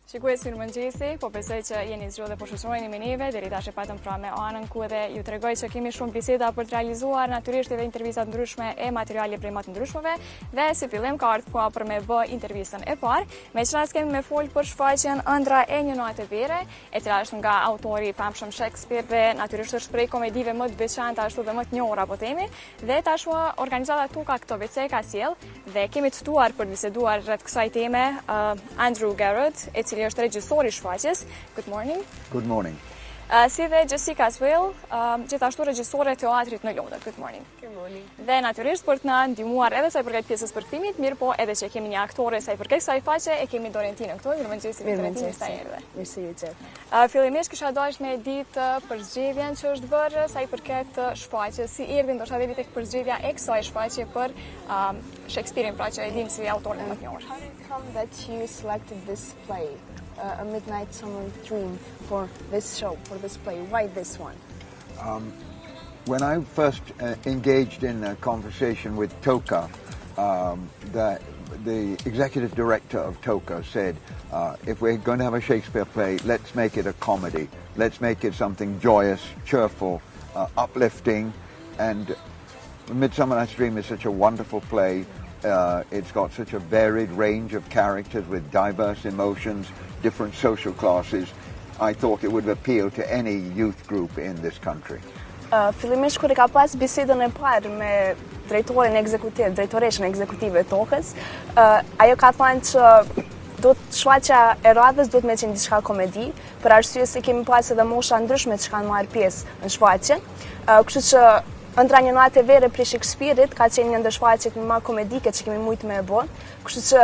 Shikues mirëmëngjesi, po besoj që jeni zgjuar dhe po shoqërojeni me neve, deri tash e patëm pra me anën ku edhe ju tregoj që kemi shumë biseda për të realizuar, natyrisht edhe intervista të ndryshme e materiale prej më të ndryshmeve, dhe si fillim ka ardhur koha për me bë intervistën e parë. Meqenëse kemi me fol për Shfaqjen Endrra e një natë vere, e cila është nga autori i famshëm Shakespeare dhe natyrisht është prej komedive më të veçanta ashtu dhe më të njohura po themi, dhe tashmë organizata Tuka këto vece ka sjell dhe kemi të ftuar për të biseduar rreth kësaj teme Andrew Garrett, i cili është regjisor i shfaqjes. Good morning. Good morning. Si dhe Jessica as well, gjithashtu regjisore e teatrit në Londër. Good morning. Good morning. Dhe natyrisht për të na ndihmuar edhe sa i përket pjesës përkthimit, mirë po edhe që kemi një aktore sa i përket kësaj faqe, e kemi Dorentinën këtu. Mirëmëngjesi Dorentina, sa erdhe. Mirësi ju gjë. Fillimisht kisha dashur me ditë përzgjedhjen që është bërë sa i përket shfaqjes. Si erdhi ndoshta deri tek përzgjedhja e kësaj shfaqje për Shakespeare-in, pra që e dim si autorin më të njohur. How did it come that you selected this play, A Midnight Summer Dream, for this show, for this play? Why this one? When I first engaged in a conversation with Toka, the executive director of Toka said, if we're going to have a Shakespeare play, let's make it a comedy. Let's make it something joyous, cheerful, uplifting. And Midsummer Night's Dream is such a wonderful play. It's got such a varied range of characters with diverse emotions, different social classes. I thought it would appeal to any youth group in this country. Fillimisht kur e ka pas bisedën e parë me drejtorin ekzekutiv, drejtoreshën ekzekutive e Tokës, ajo ka thënë që shfaqja e radhës duhet me qenë diçka komedi, për arsye se kemi pas edhe mosha ndryshme që kanë marrë pjesë në shfaqje. Kështu që Endrra një natë vere prej Shakespeare-it ka qenë një ndër shfaqjet më komedike që kemi mujtë me e bë. Kështu që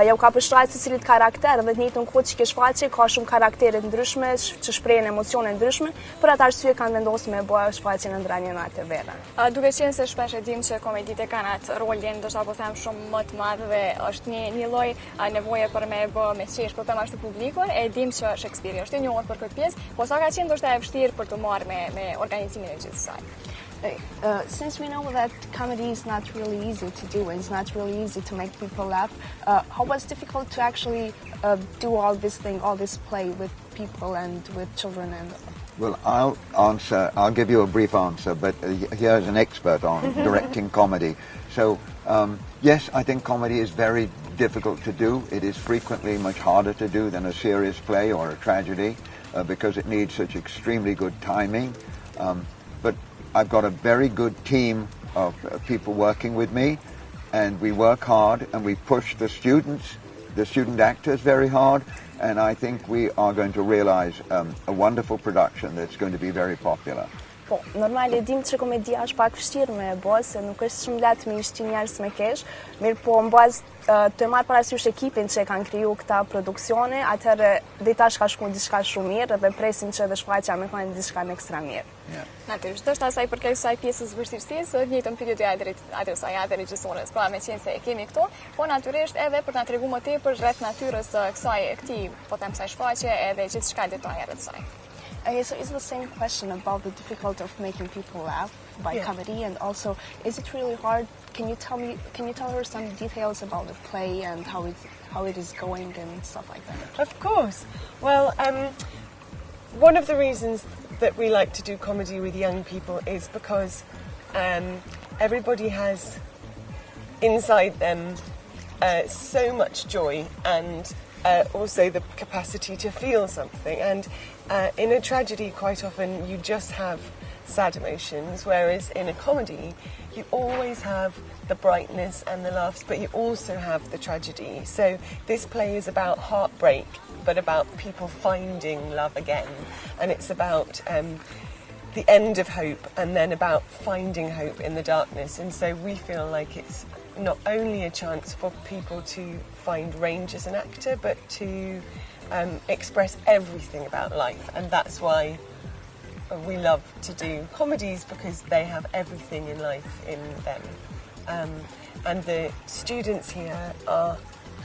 ja u ka përshtatur secilit karakter dhe të njëjtën kohë që kjo shfaqje ka shumë karaktere të ndryshme që shprehen emocione ndryshme, për atë arsye kanë vendosur me e bë shfaqjen Endrra një natë vere. Duke qenë se shpesh e dim që komeditë kanë atë rolin, ndoshta po them shumë më të madh dhe është një lloj nevoje për me e bë me qesh, po them ashtu publikun, e dim që Shakespeare është i njohur për këtë pjesë, po sa ka qenë ndoshta e vështirë për të marrë me organizimin e gjithë saj. Since we know that comedy is not really easy to do and it's not really easy to make people laugh, how was it difficult to actually do all this play with people and with children? Well, I'll give you a brief answer, but here's an expert on directing comedy. So, yes, I think comedy is very difficult to do. It is frequently much harder to do than a serious play or a tragedy because it needs such extremely good timing. But I've got a very good team of people working with me, and we work hard and we push the student actors very hard, and I think we are going to realize a wonderful production that's going to be very popular. Po, normal e dim që komedia është pak vështirë me e bë, se nuk është shumë lehtë me ishti njerëz me kesh, mirë po në bazë të marrë parasysh ekipin që e kanë kriju këta produksione, atëherë deri tash ka shkuar diçka shumë mirë dhe presim që edhe shfaqja me kanë diçka më ekstra mirë. Natyrisht, është asaj përket kësaj pjesës vështirësisë, të njëjtën pyetje ja regjisores, pra me qenë se e kemi këtu, po natyrisht edhe për t'na treguar më tepër rreth natyrës së këtij, po them kësaj shfaqje edhe gjithçka detaje rreth saj. Okay, so it's the same question about the difficulty of making people laugh by comedy, and also, is it really hard? Can you tell her some details about the play and how it is going and stuff like that? Of course. Well, one of the reasons that we like to do comedy with young people is because everybody has inside them so much joy and also the capacity to feel something. And in a tragedy, quite often you just have sad emotions, whereas in a comedy, you always have the brightness and the laughs, but you also have the tragedy. So this play is about heartbreak, but about people finding love again. And it's about the end of hope and then about finding hope in the darkness. And so we feel like it's not only a chance for people to find range as an actor, but to express everything about life. And that's why we love to do comedies, because they have everything in life in them. And the students here are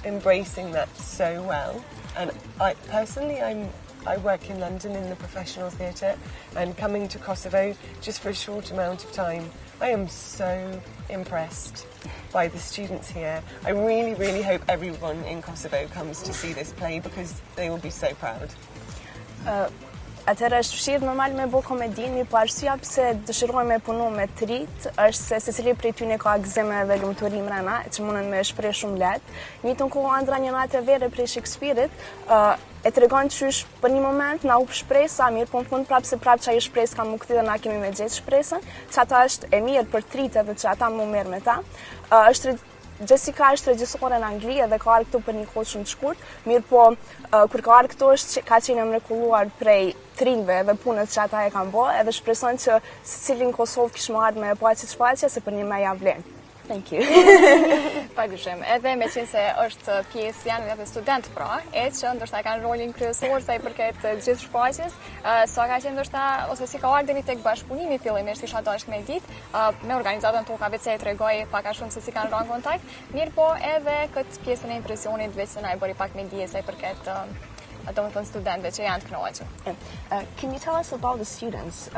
embracing that so well. And I'm I work in London in the professional theatre, and coming to Kosovo just for a short amount of time, I am so impressed by the students here. I really, really hope everyone in Kosovo comes to see this play because they will be so proud. Atëherë është vështirë normal me bo komedin, mi po arsyeja pse dëshiroj me punu me të rit, është se secili prej tyre ka gëzime dhe lumturi mrena, që mundën me shpreh shumë lehtë. Njëjtën kohë ëndra një natë vere prej Shakespeare-it, e tregon qysh për një moment na u shpresa, mirë, po në fund prapë se prapë çaj shpresë ka më kthi dhe na kemi me gjetë shpresën, që ata është e mirë për trit edhe që ata më merr me ta. Jessica është regjisore në Angli edhe ka arë këtu për një kohë shumë të shkurt, mirë po kur ka arë këtu ka qenë mrekulluar prej trinjve dhe punës që ata e kanë bo, edhe shpreson që secili në Kosovë kishë marrë me paqe shfaqje se për një me ja vlen. Thank you. Padyshim, edhe me qenë se është pjesë janë edhe student pra, e që ndoshta kanë rolin kryesor sa i përket gjithë shfaqjes, sa ka qenë ndoshta ose si ka ardhur tek bashkëpunimi fillimisht isha dashur me ditë me organizatën toka vetë e tregoj pak a shumë se si kanë rënë kontakt, mirë po edhe këtë pjesën e impresionit vetë na e bëri pak me dije sa i përket domethënë studentëve që janë të kënaqur. Can you tell us about the students?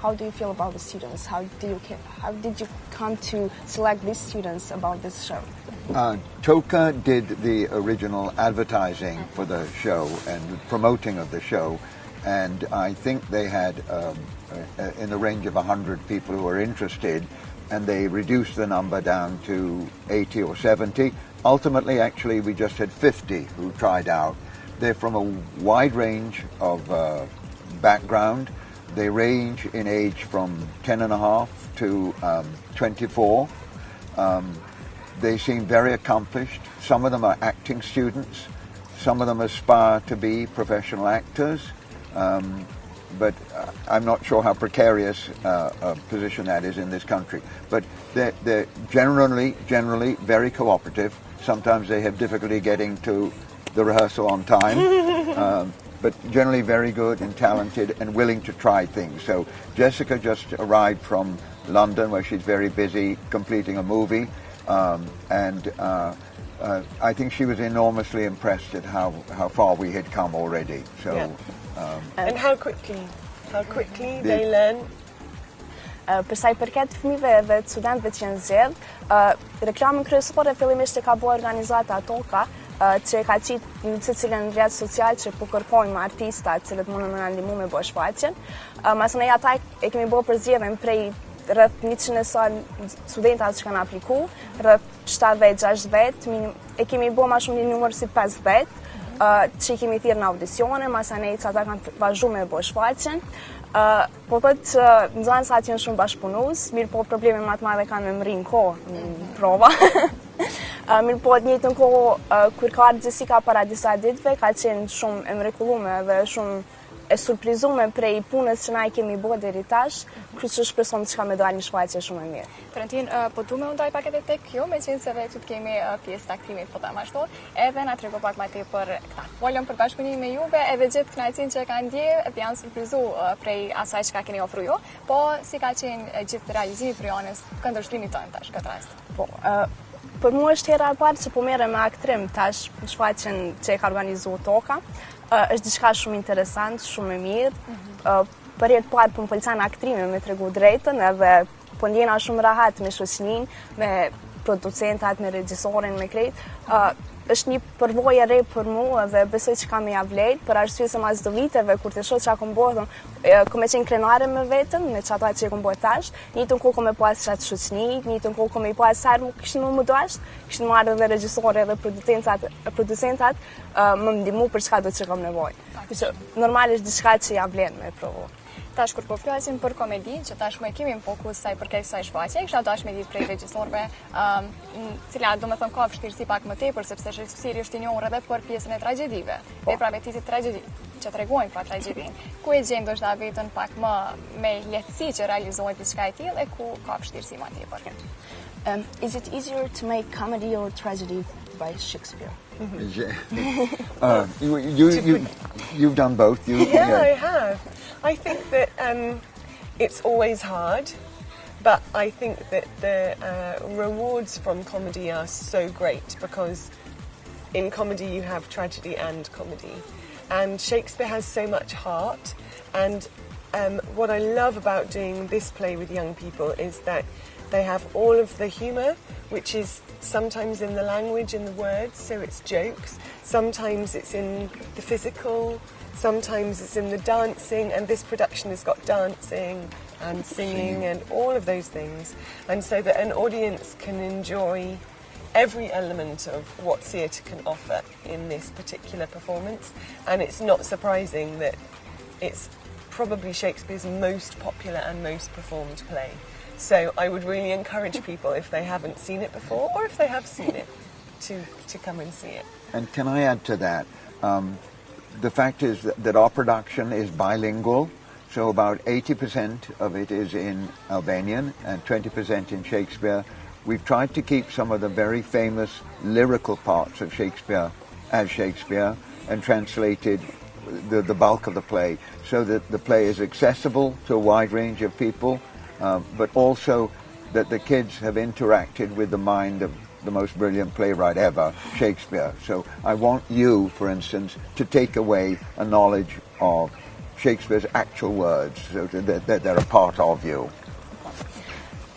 How do you feel about the students? How did you come to select these students about this show? Toka did the original advertising for the show and promoting of the show, and I think they had in the range of 100 people who were interested, and they reduced the number down to 80 or 70. Ultimately, actually, we just had 50 who tried out. They're from a wide range of background. They range in age from 10 and a half to 24. They seem very accomplished. Some of them are acting students. Some of them aspire to be professional actors. But I'm not sure how precarious a position that is in this country. But they're generally very cooperative. Sometimes they have difficulty getting to the rehearsal on time, but generally very good and talented and willing to try things. So Jessica just arrived from London where she's very busy completing a movie, and I think she was enormously impressed at how far we had come already. So, yeah. And how quickly they learn. Për sa I përket fëmijëve dhe studentëve që janë zgjedh, reklamën kryesore fillimisht e ka bërë organizata Toka, që ka qitë në secilën rrjet social që po kërkojmë artista të cilët mundën na ndihmu me bërë shfaqjen. Masnej ata e kemi bërë përzgjedhjen prej rreth 100 e sa studenta që kanë aplikuar, rreth 70-60, e kemi bërë më shumë një numër si 50, që I kemi thirrë në audicione, masnej ata kanë vazhduar me bërë shfaqjen. Po thotë që nxënësat janë shumë bashkëpunues, mirë po probleme më të madhe kanë me mrin kohë në prova. Mirë po të njëjtën kohë kur ka ardhur Jessica para disa ditëve, ka qenë shumë e mrekullueshme dhe shumë e surprizuar prej punës që na I kemi bërë deri tash, kështu që shpresoj që ka me dalë një shfaqje shumë e mirë. Trentin, po du me undaj pak edhe tek kjo, me qenë se vetë kemi pjesë të aktimit po ta ashtu, edhe na trego pak ma tepër këta. Volëm për bashkëpunimin me juve, edhe gjithë kënaqësinë që kanë ndjerë, dhe janë surprizuar prej asaj që ka keni ofruar ju, po si ka qenë gjithë realizimi për janës këndvështrimit tonë tash këtë rast. Po, për mua është hera e parë që po merrem me aktrim tash në shfaqjen që e ka organizuar Toka. Është diçka shumë interesante, shumë e mirë. Për herë të parë po më pëlqen aktrimi, me tregu drejtën, edhe po ndjena shumë rahat me shoqërinë, me producentat, me regjisorin, me krejt. Është një përvojë e re për mua dhe besoj që kam ia vlerë, për arsye se mas do viteve kur të shoh çka kam bërë, kam qenë krenare me veten, me çata që kam bërë tash, njëjtën kohë kam pas çat shoqëni, njëjtën kohë kam pas sa kishin më dash, kishin marrë edhe regjisorë edhe producentat më ndihmu për çka do të kam nevojë. Kështu normal është diçka që ja vlen me provu. Tash kur po flasim për komedinë, që tashmë e kemi në fokus sa I përket kësaj shfaqje, kisha dashur me ditë prej regjisorëve, cila domethënë ka vështirësi pak më tepër sepse regjisori është I njohur edhe për pjesën e tragjedive. Vepra vetisë tragjedi, që tregojnë pra tragjedinë. Ku e gjen ndoshta veten pak më me lehtësi që realizohet diçka e tillë e ku ka vështirësi më tepër. Is it easier to make comedy or tragedy by Shakespeare? You've done both. Yeah, I have. I think that it's always hard, but I think that the rewards from comedy are so great because in comedy you have tragedy and comedy. and Shakespeare has so much heart. And what I love about doing this play with young people is that they have all of the humour, which is sometimes in the language, in the words, so it's jokes. Sometimes it's in the physical, sometimes it's in the dancing, and this production has got dancing and singing and all of those things. And so that an audience can enjoy every element of what theatre can offer in this particular performance. And it's not surprising that it's probably Shakespeare's most popular and most performed play. So I would really encourage people, if they haven't seen it before, or if they have seen it, to come and see it. And can I add to that? The fact is that our production is bilingual, so about 80% of it is in Albanian and 20% in Shakespeare. We've tried to keep some of the very famous lyrical parts of Shakespeare as Shakespeare and translated the bulk of the play so that the play is accessible to a wide range of people, but also that the kids have interacted with the mind of the most brilliant playwright ever, Shakespeare. So I want you, for instance, to take away a knowledge of Shakespeare's actual words, so that they're a part of you.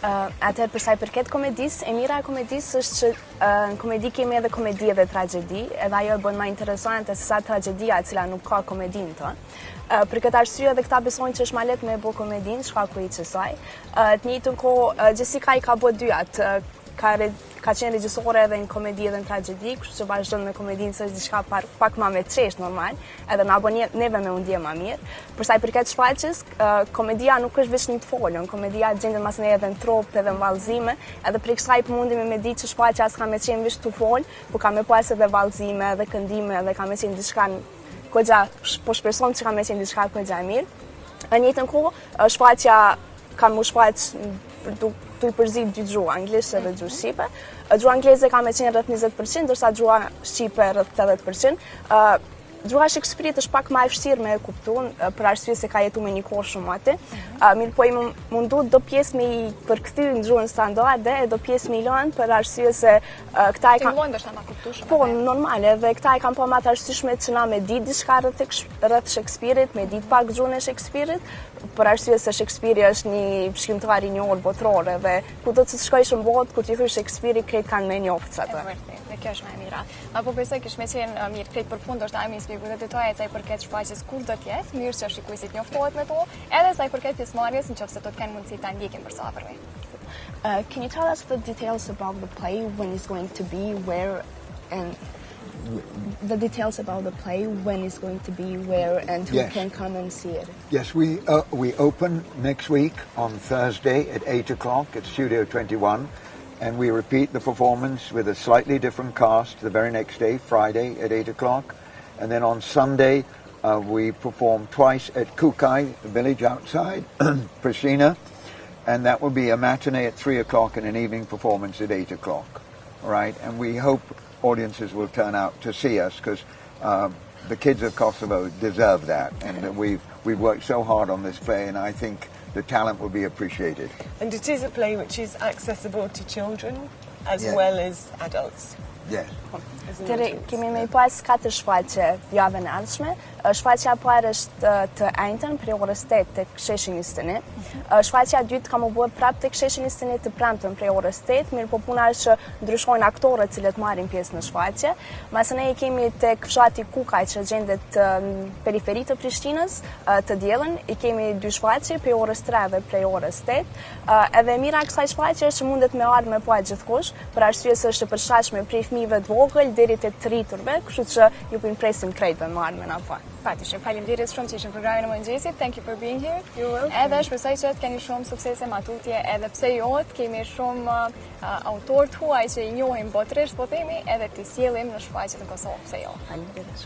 Atëherë për sa i përket komedisë, e mira e komedisë është që në komedi kemi edhe komedi dhe tragedi, edhe ajo e bën më interesante se sa tragedia e cila nuk ka komedinë tonë. Për këtë arsye edhe këta besojnë që është më lehtë me bë komedinë, shkaku i kësaj. Të njëjtën kohë Jessica i ka bë dyat, ka qenë regjisore edhe në komedi edhe në tragedi, kështu që vazhdon me komedinë se është diçka pak më me çesh normal, edhe na bën neve me u ndje më mirë. Për sa i përket shfaqjes, komedia nuk është vetëm një të folën, komedia gjendet mas ne edhe në trop edhe në vallëzime, edhe për kësaj mundemi me ditë që shfaqja s'ka me qenë vetëm të fol, por ka me pas edhe vallëzime, edhe këndime, edhe ka me qenë diçka goxha, po shpresoj që ka me qenë diçka goxha e mirë. Në njëjtën kohë, shfaqja ka më shfaq tu i përzit dy gjuha, anglisht edhe gjuhë shqipe. Gjuha angleze ka me qenë rreth 20%, ndërsa gjuha shqipe rreth 80%. Gjuha Shakespeare është pak më e vështirë me e kuptu, për arsye se ka jetu me një kohë shumë aty. Mirë po i mundu do pjesë me i përkthy në gjuhën standarde e do pjesë me i lënë për arsye se këta e kanë... Tingëllojnë dështë ma kuptushme. Po, normale, dhe këta e kanë po matë arsyeshme që na me ditë diçka rreth Shakespeare-it, me ditë pak gjuhën e Shakespeare-it, për arsye se Shakespeare është një shkrimtar i njohur botror dhe kudo që të shkojsh në botë, kur ti thuj Shakespeare, krejt kanë me njoft atë. Dhe kjo është më e mira. Po besoj kish me qenë mirë krejt përfund, është ai më shpjegoj të detajet sa i përket shfaqjes kur do të jetë, mirë që shikuesit njoftohet me to, edhe sa i përket pjesëmarrjes nëse do të kenë mundësi ta ndjekin përsapërmi. Can you tell us the details about the play, when it's going to be, where, and the details about the play, when it's going to be, where, and who can come and see it? Yes, we open next week on Thursday at 8 o'clock at Studio 21, and we repeat the performance with a slightly different cast the very next day, Friday at 8 o'clock. And then on Sunday, we perform twice at Kukai, the village outside Pristina, and that will be a matinee at 3 o'clock and an evening performance at 8 o'clock. All right, and we hope audiences will turn out to see us because the kids of Kosovo deserve that, and we've worked so hard on this play, and I think the talent will be appreciated. And it is a play which is accessible to children as well as adults. Yes. Kemi me pas 4 shfaqje javën e ardhshme. Shfaqja e parë është të enjtën prej orës 8 tek sheshi 21. Shfaqja e dytë ka më bërë prapë tek sheshi 21 të premtën prej orës 8, mirë po puna është që ndryshojnë aktorët cilët marrin pjesë në shfaqje. Masë ne kemi tek fshati Kukaj që gjendet në periferi të Prishtinës të diellën, i kemi 2 shfaqje prej orës 3 dhe prej orës 8. Edhe mira e kësaj shfaqje është që mundet me ardhur me pa gjithkush, për arsye se është e përshtatshme prej fëmijëve të vogël deri te të rriturve, kështu që ju presim krejtëve me ardhur me na pa. Patishim, faleminderit shumë që ishim në programin e mëngjesit. Thank you for being here. You're welcome. Edhe shpresoj që të keni shumë suksese matutje, edhe pse jo, kemi shumë autorë të huaj që i njohim botërisht, po themi, edhe të sjellim në shfaqjet në Kosovë, pse jo. Faleminderit shumë.